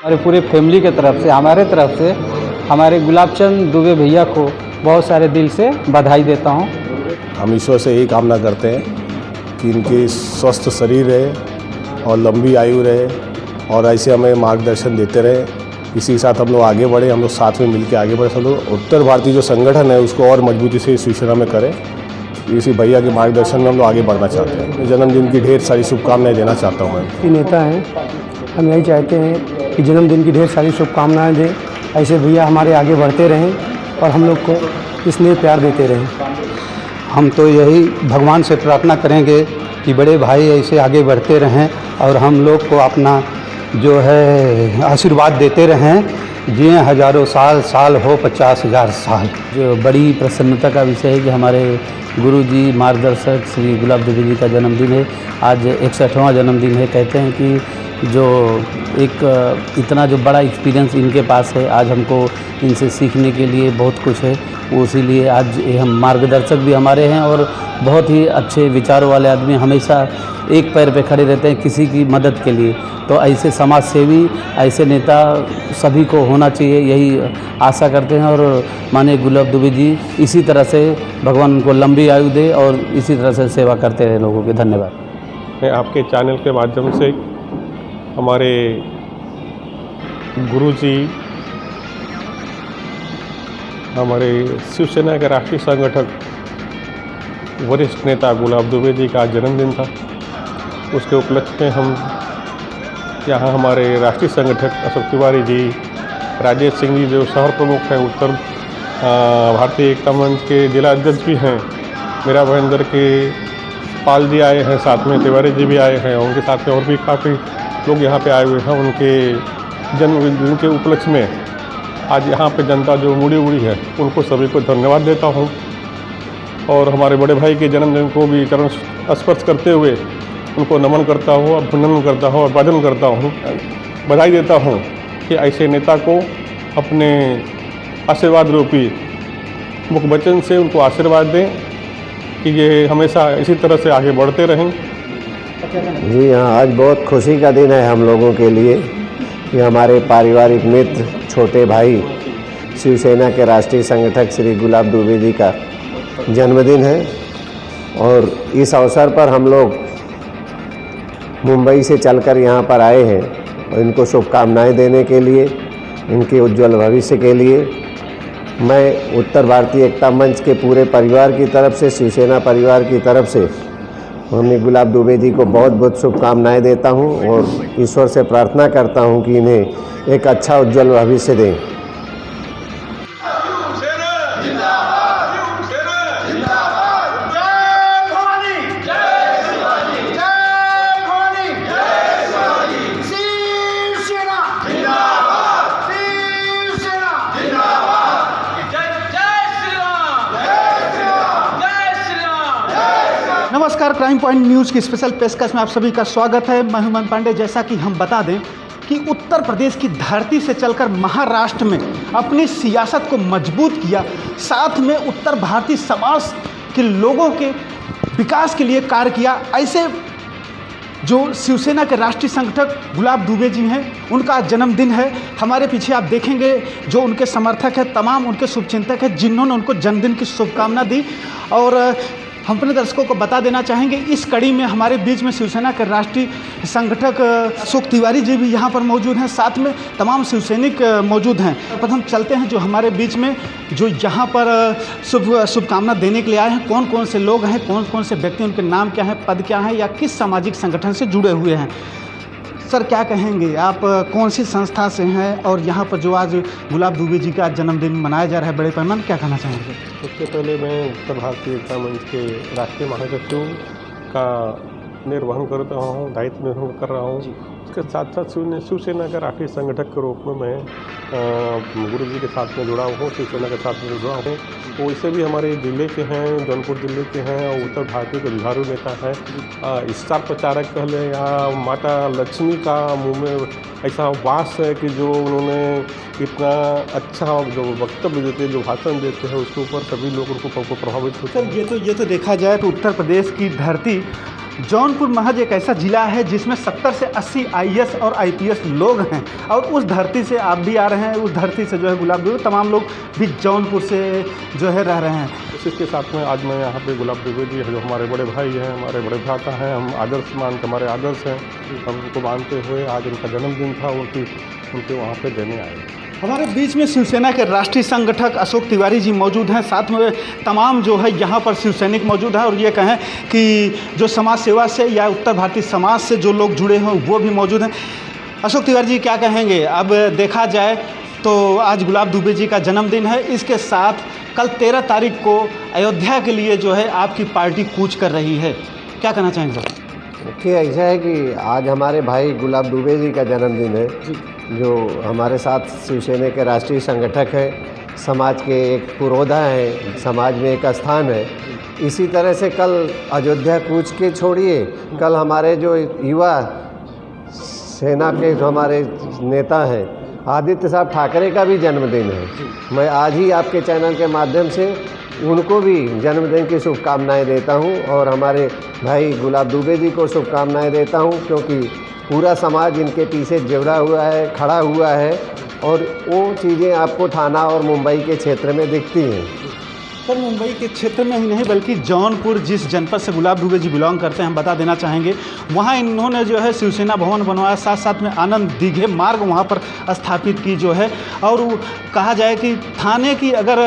हमारे पूरे फैमिली के तरफ से, हमारे तरफ से, हमारे गुलाब चंद दुबे भैया को बहुत सारे दिल से बधाई देता हूँ। हम ईश्वर से यही कामना करते हैं कि इनकी स्वस्थ शरीर रहे और लंबी आयु रहे और ऐसे हमें मार्गदर्शन देते रहे। इसी के साथ हम लोग आगे बढ़े, हम लोग साथ में मिलकर आगे बढ़े। सब लोग उत्तर भारतीय जो संगठन है उसको और मजबूती से शिवसेना में करें। इसी भैया के मार्गदर्शन में हम लोग आगे बढ़ना चाहते हैं। जन्मदिन की ढेर सारी शुभकामनाएं देना चाहता हूँ मैं। नेता हैं, हम यही चाहते हैं कि जन्मदिन की ढेर सारी शुभकामनाएं दें। ऐसे भैया हमारे आगे बढ़ते रहें और हम लोग को स्नेह प्यार देते रहें। हम तो यही भगवान से प्रार्थना करेंगे कि बड़े भाई ऐसे आगे बढ़ते रहें और हम लोग को अपना जो है आशीर्वाद देते रहें, जिए हज़ारों साल, साल हो 50,000 साल। जो बड़ी प्रसन्नता का विषय है कि हमारे गुरुजी मार्गदर्शक श्री गुलाब दुबे जी का जन्मदिन है। आज 61वां जन्मदिन है। कहते हैं कि जो एक इतना जो बड़ा एक्सपीरियंस इनके पास है, आज हमको इनसे सीखने के लिए बहुत कुछ है। इसीलिए आज हम मार्गदर्शक भी हमारे हैं और बहुत ही अच्छे विचारों वाले आदमी, हमेशा एक पैर पे खड़े रहते हैं किसी की मदद के लिए। तो ऐसे समाज सेवी, ऐसे नेता सभी को होना चाहिए, यही आशा करते हैं। और माननीय गुलाब दुबे जी इसी तरह से भगवान उनको लंबी आयु दे और इसी तरह से सेवा करते रहे लोगों की। धन्यवाद। मैं आपके चैनल के माध्यम से हमारे गुरुजी, हमारे शिवसेना के राष्ट्रीय संगठक वरिष्ठ नेता गुलाब दुबे जी का जन्मदिन था। उसके उपलक्ष्य में हम यहाँ हमारे राष्ट्रीय संगठक अशोक तिवारी जी, राजेश सिंह जी जो शहर प्रमुख हैं, उत्तर भारतीय एकता मंच के जिला अध्यक्ष भी हैं, मेरा महेंद्र के पाल जी आए हैं, साथ में तिवारी जी भी आए हैं, उनके साथ में और भी काफ़ी लोग यहाँ पे आए हुए हैं। उनके जन्मदिन के उपलक्ष्य में आज यहाँ पे जनता जो मुड़ी है उनको सभी को धन्यवाद देता हूँ और हमारे बड़े भाई के जन्मदिन को भी चरण स्पर्श करते हुए उनको नमन करता हूँ, अभिनंदन करता हूँ और वंदन करता हूँ, बधाई देता हूँ कि ऐसे नेता को अपने आशीर्वाद रूपी मुख वचन से उनको आशीर्वाद दें कि ये हमेशा इसी तरह से आगे बढ़ते रहें। जी हाँ, आज बहुत खुशी का दिन है हम लोगों के लिए कि हमारे पारिवारिक मित्र, छोटे भाई, शिवसेना के राष्ट्रीय संगठक श्री गुलाब दुबे जी का जन्मदिन है और इस अवसर पर हम लोग मुंबई से चलकर यहाँ पर आए हैं और इनको शुभकामनाएं देने के लिए, इनके उज्जवल भविष्य के लिए मैं उत्तर भारतीय एकता मंच के पूरे परिवार की तरफ से, शिवसेना परिवार की तरफ से मम्मी गुलाब दुबे जी को बहुत बहुत शुभकामनाएं देता हूं और ईश्वर से प्रार्थना करता हूं कि इन्हें एक अच्छा उज्जवल भविष्य दें। नमस्कार, क्राइम पॉइंट न्यूज़ की स्पेशल पेशकश में आप सभी का स्वागत है। मैं हेमंत पांडे। जैसा कि हम बता दें कि उत्तर प्रदेश की धरती से चलकर महाराष्ट्र में अपनी सियासत को मजबूत किया, साथ में उत्तर भारतीय समाज के लोगों के विकास के लिए कार्य किया। ऐसे जो शिवसेना के राष्ट्रीय संगठक गुलाब दुबे जी हैं, उनका जन्मदिन है। हमारे पीछे आप देखेंगे जो उनके समर्थक हैं, तमाम उनके शुभचिंतक हैं, जिन्होंने उनको जन्मदिन की शुभकामना दी। और हम अपने दर्शकों को बता देना चाहेंगे, इस कड़ी में हमारे बीच में शिवसेना के राष्ट्रीय संगठक अशोक तिवारी जी भी यहाँ पर मौजूद हैं, साथ में तमाम शिवसैनिक मौजूद हैं। प्रथम चलते हैं जो हमारे बीच में जो यहाँ पर शुभकामना देने के लिए आए हैं, कौन कौन से लोग हैं, कौन कौन से व्यक्ति, उनके नाम क्या हैं, पद क्या हैं या किस सामाजिक संगठन से जुड़े हुए हैं। सर, क्या कहेंगे आप, कौन सी संस्था से हैं और यहाँ पर जो आज गुलाब दुबे जी का जन्मदिन मनाया जा रहा है बड़े पैमाने, क्या कहना चाहेंगे? सबसे पहले मैं उत्तर भारतीय एकता मंच के राष्ट्रीय महासचिव का निर्वहन करता हूँ, दायित्व निर्वहन कर रहा हूँ। इसके साथ साथ शिवसेना का राष्ट्रीय संगठक के रूप में मैं गुरु जी के साथ में जुड़ा हूँ, शिवसेना के साथ में जुड़ा हूँ। वो इसे भी हमारे जिले के हैं, जौनपुर जिले के हैं और उत्तर भारतीय के जुझारू नेता हैं। स्टार प्रचारक कह लें या माता लक्ष्मी का मुँह में ऐसा वास है कि जो उन्होंने इतना अच्छा जो वक्तव्य देते हैं, जो भाषण देते हैं, उसके ऊपर सभी लोग उनको प्रभावित होते हैं। सर, ये तो देखा जाए तो उत्तर प्रदेश की धरती जौनपुर महज एक ऐसा ज़िला है जिसमें 70 से 80 आईएएस और आईपीएस लोग हैं और उस धरती से आप भी आ रहे हैं, उस धरती से जो है गुलाब दुबे तमाम लोग भी जौनपुर से जो है रह रहे हैं। इसके साथ में आज मैं यहाँ पे गुलाब दुबे जी जो हमारे बड़े भाई हैं, हमारे बड़े भ्राता हैं, हम आदर्श मान के हमारे आदर्श हैं, हम उनको मानते हुए आज उनका जन्मदिन था, उनके वहाँ पे देने आए। हमारे बीच में शिवसेना के राष्ट्रीय संगठक अशोक तिवारी जी मौजूद हैं, साथ में तमाम जो है यहाँ पर शिव सैनिक मौजूद हैं और ये कहें कि जो समाज सेवा से या उत्तर भारतीय समाज से जो लोग जुड़े हों वो भी मौजूद हैं। अशोक तिवारी जी क्या कहेंगे? अब देखा जाए तो आज गुलाब दुबे जी का जन्मदिन है, इसके साथ कल 13 तारीख को अयोध्या के लिए जो है आपकी पार्टी कूच कर रही है, क्या कहना चाहेंगे सर? देखिए, ऐसा है कि आज हमारे भाई गुलाब दुबे जी का जन्मदिन है, जो हमारे साथ शिवसेना के राष्ट्रीय संगठक है, समाज के एक पुरोधा है, समाज में एक स्थान है। इसी तरह से कल अयोध्या कूच के छोड़िए, कल हमारे जो युवा सेना के जो हमारे नेता हैं आदित्य साहब ठाकरे का भी जन्मदिन है। मैं आज ही आपके चैनल के माध्यम से उनको भी जन्मदिन की शुभकामनाएं देता हूं और हमारे भाई गुलाब दुबे जी को शुभकामनाएं देता हूं, क्योंकि पूरा समाज इनके पीछे जुड़ा हुआ है, खड़ा हुआ है और वो चीज़ें आपको थाना और मुंबई के क्षेत्र में दिखती हैं। सर, मुंबई के क्षेत्र में ही नहीं बल्कि जौनपुर जिस जनपद से गुलाब दुबे जी बिलोंग करते हैं, हम बता देना चाहेंगे वहाँ इन्होंने जो है शिवसेना भवन बनवाया, साथ साथ में आनंद दीघे मार्ग वहाँ पर स्थापित की जो है। और कहा जाए कि थाने की अगर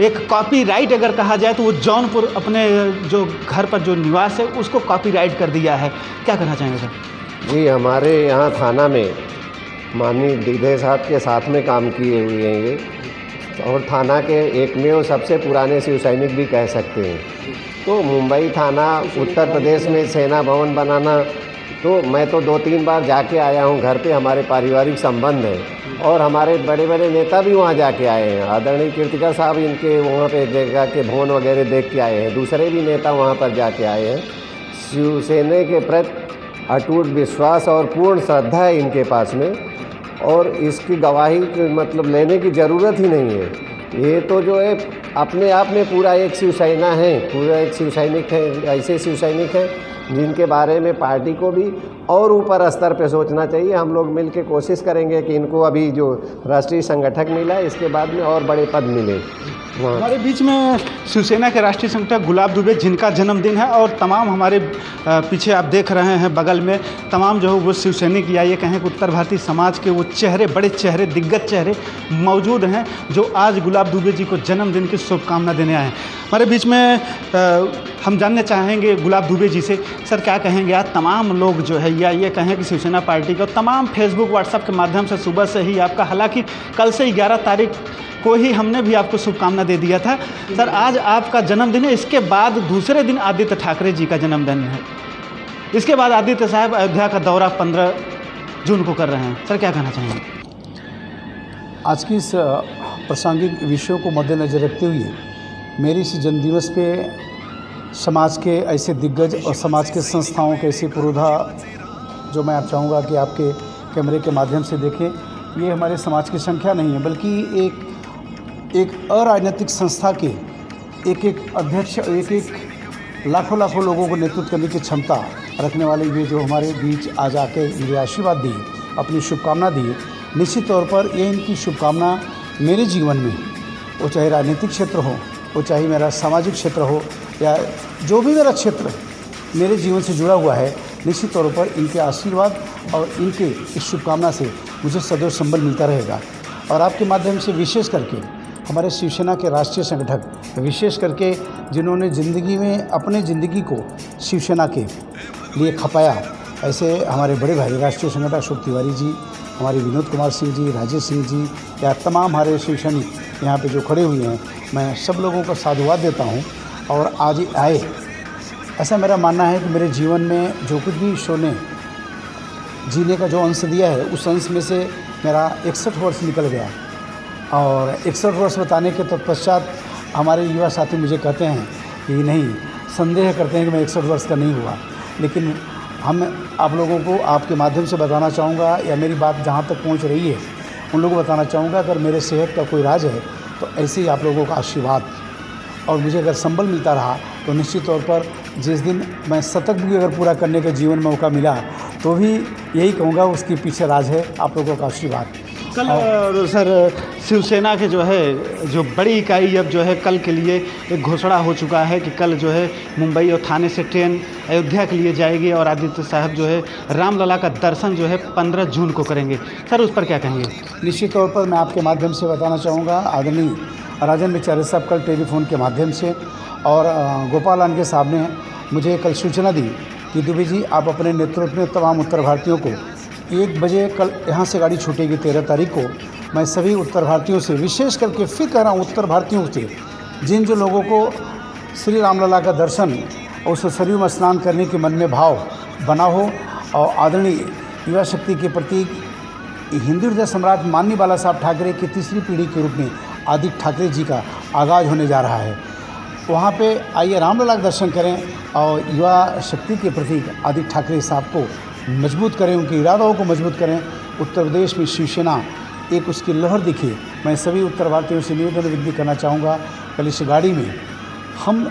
एक कॉपीराइट अगर कहा जाए तो वो जौनपुर अपने जो घर पर जो निवास है उसको कॉपीराइट कर दिया है, क्या कहना चाहेंगे सर? जी, हमारे यहाँ थाना में माननीय दीघे साहब के साथ में काम किए हुए हैं ये, और थाना के एकमेव सबसे पुराने शिव सैनिक भी कह सकते हैं। तो मुंबई थाना उत्तर प्रदेश में सेना भवन बनाना, तो मैं तो 2-3 बार जाके आया हूँ घर पे, हमारे पारिवारिक संबंध है और हमारे बड़े बड़े नेता भी वहाँ जाके आए हैं। आदरणीय कीर्तिकर साहब इनके वहाँ पे जगह के भवन वगैरह देख के आए हैं, दूसरे भी नेता वहाँ पर जाके आए हैं। शिवसेना के प्रति अटूट विश्वास और पूर्ण श्रद्धा है इनके पास में, और इसकी गवाही मतलब लेने की ज़रूरत ही नहीं है। ये तो जो है अपने आप में पूरा एक शिवसेना है, पूरा एक शिव सैनिक है। ऐसे शिव सैनिक हैं जिनके बारे में पार्टी को भी और ऊपर स्तर पे सोचना चाहिए। हम लोग मिल के कोशिश करेंगे कि इनको अभी जो राष्ट्रीय संगठक मिला है इसके बाद में और बड़े पद मिले। हमारे बीच में शिवसेना के राष्ट्रीय संगठक गुलाब दुबे जिनका जन्मदिन है और तमाम हमारे पीछे आप देख रहे हैं बगल में तमाम जो है वो शिव सैनिक या ये कहें कि उत्तर भारतीय समाज के वो चेहरे, बड़े चेहरे, दिग्गज चेहरे मौजूद हैं जो आज गुलाब दुबे जी को जन्मदिन की शुभकामना देने आए हैं। हमारे बीच में हम जानना चाहेंगे गुलाब दुबे जी से, सर क्या कहेंगे आज तमाम लोग जो है या ये कहें कि शिवसेना पार्टी को तमाम फेसबुक व्हाट्सएप के माध्यम से सुबह से ही आपका, हालांकि कल से 11 तारीख को ही हमने भी आपको शुभकामना दे दिया था, सर आज आपका जन्मदिन है, इसके बाद दूसरे दिन आदित्य ठाकरे जी का जन्मदिन है, इसके बाद आदित्य साहब अयोध्या का दौरा 15 जून को कर रहे हैं, सर क्या कहना चाहेंगे? आज की इस प्रासंगिक विषयों को मद्देनज़र रखते हुए मेरी इस जन्मदिवस पे समाज के ऐसे दिग्गज और समाज के संस्थाओं के ऐसे पुरोधा जो मैं आप चाहूँगा कि आपके कैमरे के माध्यम से देखें, ये हमारे समाज की संख्या नहीं है बल्कि एक अराजनीतिक संस्था के एक अध्यक्ष, एक लाखों लोगों को नेतृत्व करने की क्षमता रखने वाले ये जो हमारे बीच आज आके मुझे आशीर्वाद दिए, अपनी शुभकामना दिए, निश्चित तौर पर ये इनकी शुभकामना मेरे जीवन में, वो चाहे राजनीतिक क्षेत्र हो, वो चाहे मेरा सामाजिक क्षेत्र हो या जो भी मेरा क्षेत्र मेरे जीवन से जुड़ा हुआ है, निश्चित तौर पर इनके आशीर्वाद और इनके इस शुभकामना से मुझे सदैव संबल मिलता रहेगा। और आपके माध्यम से विशेष करके हमारे शिवसेना के राष्ट्रीय संगठक, विशेष करके जिन्होंने ज़िंदगी में अपने ज़िंदगी को शिवसेना के लिए खपाया, ऐसे हमारे बड़े भाई राष्ट्रीय संगठक अशोक तिवारी जी, हमारे विनोद कुमार सिंह जी, राजेश सिंह जी या तमाम हमारे शिव सैनिक यहाँ पे जो खड़े हुए हैं, मैं सब लोगों का साधुवाद देता हूँ। और आज ही आए, ऐसा मेरा मानना है कि मेरे जीवन में जो कुछ भी ईश्वर ने जीने का जो अंश दिया है उस अंश में से मेरा 61 वर्ष निकल गया। और 61 वर्ष बताने के तत्पश्चात हमारे युवा साथी मुझे कहते हैं कि नहीं, संदेह करते हैं कि मैं 61 वर्ष का नहीं हुआ, लेकिन हम आप लोगों को आपके माध्यम से बताना चाहूँगा या मेरी बात जहाँ तक पहुँच रही है उन लोगों को बताना चाहूँगा, अगर मेरे सेहत का कोई राज है तो ऐसे ही आप लोगों का आशीर्वाद और मुझे अगर संबल मिलता रहा तो निश्चित तौर पर जिस दिन मैं शतक भी अगर पूरा करने का जीवन में मौका मिला तो भी यही कहूँगा उसके पीछे राज है आप लोगों का आशीर्वाद। कल सर शिवसेना के जो बड़ी इकाई अब जो है कल के लिए एक घोषणा हो चुका है कि कल जो है मुंबई और थाने से ट्रेन अयोध्या के लिए जाएगी और आदित्य साहब जो है रामलला का दर्शन जो है 15 जून को करेंगे। सर उस पर क्या कहेंगे? निश्चित तौर पर मैं आपके माध्यम से बताना चाहूँगा, आदरणीय राजन बिचारे साहब कल टेलीफोन के माध्यम से और गोपाल आनके साहब ने मुझे कल सूचना दी कि दुबे जी आप अपने नेतृत्व में तमाम उत्तर भारतीयों को 1 बजे कल यहाँ से गाड़ी छूटेगी 13 तारीख को। मैं सभी उत्तर भारतीयों से विशेष करके फिर कह रहा हूँ उत्तर भारतीयों से जिन जो लोगों को श्री रामलला का दर्शन और उस सरयू में स्नान करने के मन में भाव बना हो और आदरणीय युवा शक्ति के प्रतीक हिंदू हृदय सम्राट माननीय बाला साहब ठाकरे की तीसरी पीढ़ी के रूप में आदित्य ठाकरे जी का आगाज़ होने जा रहा है। वहाँ पे आइए रामलला का दर्शन करें और युवा शक्ति के प्रतीक आदित्य ठाकरे साहब को मजबूत करें, उनके इरादों को मजबूत करें। उत्तर प्रदेश में शिवसेना एक उसकी लहर दिखे। मैं सभी उत्तर भारतीयों से निवेदन विनती करना चाहूँगा कल इस गाड़ी में हम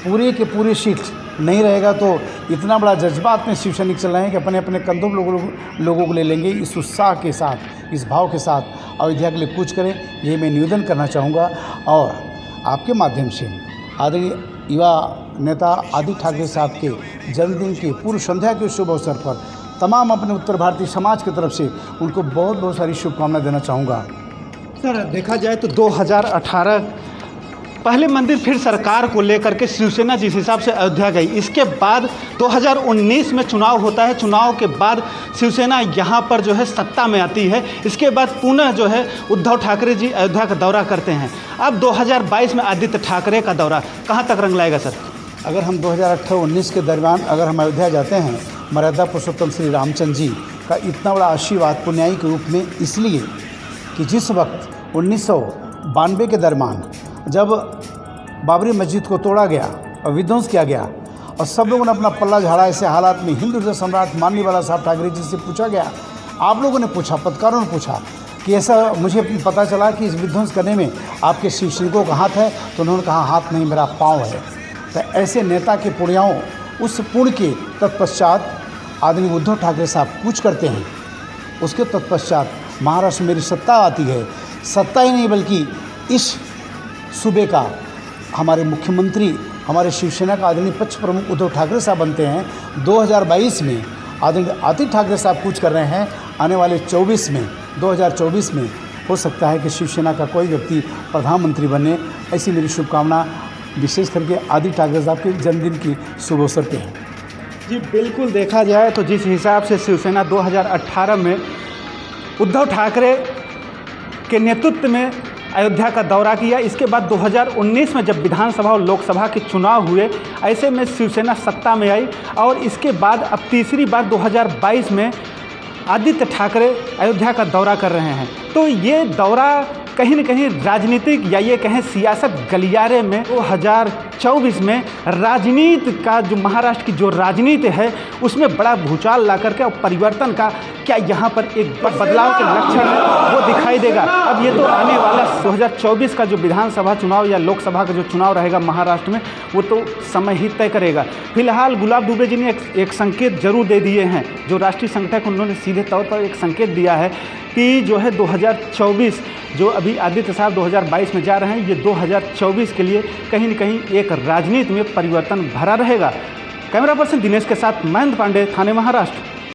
पूरे के पूरे सीट नहीं रहेगा तो इतना बड़ा जज्बात में शिवसैनिक चल रहे हैं कि अपने अपने कंधों लोगों को ले लेंगे। इस उत्साह के साथ, इस भाव के साथ अयोध्या के लिए कूच करें, ये मैं निवेदन करना चाहूँगा। और आपके माध्यम से आदरणीय युवा नेता आदित्य ठाकरे साहब के जन्मदिन की पूर्व संध्या के शुभ अवसर पर तमाम अपने उत्तर भारतीय समाज की तरफ से उनको बहुत बहुत सारी शुभकामनाएं देना चाहूँगा। सर देखा जाए तो 2018 पहले मंदिर फिर सरकार को लेकर के शिवसेना जिस हिसाब से अयोध्या गई, इसके बाद 2019 में चुनाव होता है। चुनाव के बाद शिवसेना यहाँ पर जो है सत्ता में आती है। इसके बाद पुनः जो है उद्धव ठाकरे जी अयोध्या का दौरा करते हैं। अब 2022 में आदित्य ठाकरे का दौरा कहाँ तक रंग लाएगा? सर अगर हम 2018-19 के दरमियान अगर हम अयोध्या जाते हैं मर्यादा पुरुषोत्तम श्री रामचंद्र जी का इतना बड़ा आशीर्वाद पुण्याई के रूप में, इसलिए कि जिस वक्त 1992 के दरमियान जब बाबरी मस्जिद को तोड़ा गया और विध्वंस किया गया और सब लोगों ने अपना पल्ला झाड़ा, ऐसे हालात में हिंदू हृदय सम्राट माननीय बाला साहब ठाकरे जी से पूछा गया, आप लोगों ने पूछा, पत्रकारों ने पूछा कि ऐसा मुझे पता चला कि इस विध्वंस करने में आपके शिव सैनिकों का हाथ है, तो उन्होंने कहा हाथ नहीं मेरा पाँव है। तो ऐसे नेता के पुण्याओं उस पुण्य के तत्पश्चात आदरणीय उद्धव ठाकरे साहब कूच करते हैं। उसके तत्पश्चात महाराष्ट्र में मेरी सत्ता आती है। सत्ता ही नहीं बल्कि इस सूबे का हमारे मुख्यमंत्री, हमारे शिवसेना का आदरणीय पक्ष प्रमुख उद्धव ठाकरे साहब बनते हैं। 2022 में आदरणीय आदित्य ठाकरे साहब कूच कर रहे हैं। आने वाले 2024 में हो सकता है कि शिवसेना का कोई व्यक्ति प्रधानमंत्री बने, ऐसी मेरी शुभकामना विशेष करके आदित्य ठाकरे साहब के जन्मदिन की शुभ अवसर पर है। जी बिल्कुल, देखा जाए तो जिस हिसाब से शिवसेना 2018 में उद्धव ठाकरे के नेतृत्व में अयोध्या का दौरा किया, इसके बाद 2019 में जब विधानसभा और लोकसभा के चुनाव हुए, ऐसे में शिवसेना सत्ता में आई और इसके बाद अब तीसरी बार 2022 में आदित्य ठाकरे अयोध्या का दौरा कर रहे हैं। तो ये दौरा कहीं न कहीं राजनीतिक या ये कहें सियासत गलियारे में 2024 में राजनीति का जो महाराष्ट्र की जो राजनीति है उसमें बड़ा भूचाल ला करके और परिवर्तन का क्या यहाँ पर एक बदलाव के लक्षण है वो दिखाई देगा। अब ये तो आने वाला 2024 का जो विधानसभा चुनाव या लोकसभा का जो चुनाव रहेगा महाराष्ट्र में, वो तो समय ही तय करेगा। फिलहाल गुलाब दुबे जी ने एक संकेत जरूर दे दिए हैं, जो राष्ट्रीय संगठक उन्होंने सीधे तौर पर एक संकेत दिया है कि जो है 2024 जो अभी आदित्य साहब 2022 में जा रहे हैं, ये 2024 के लिए कहीं न कहीं एक राजनीति में परिवर्तन भरा रहेगा। कैमरा पर्सन दिनेश के साथ महेंद्र पांडे, थाने महाराष्ट्र।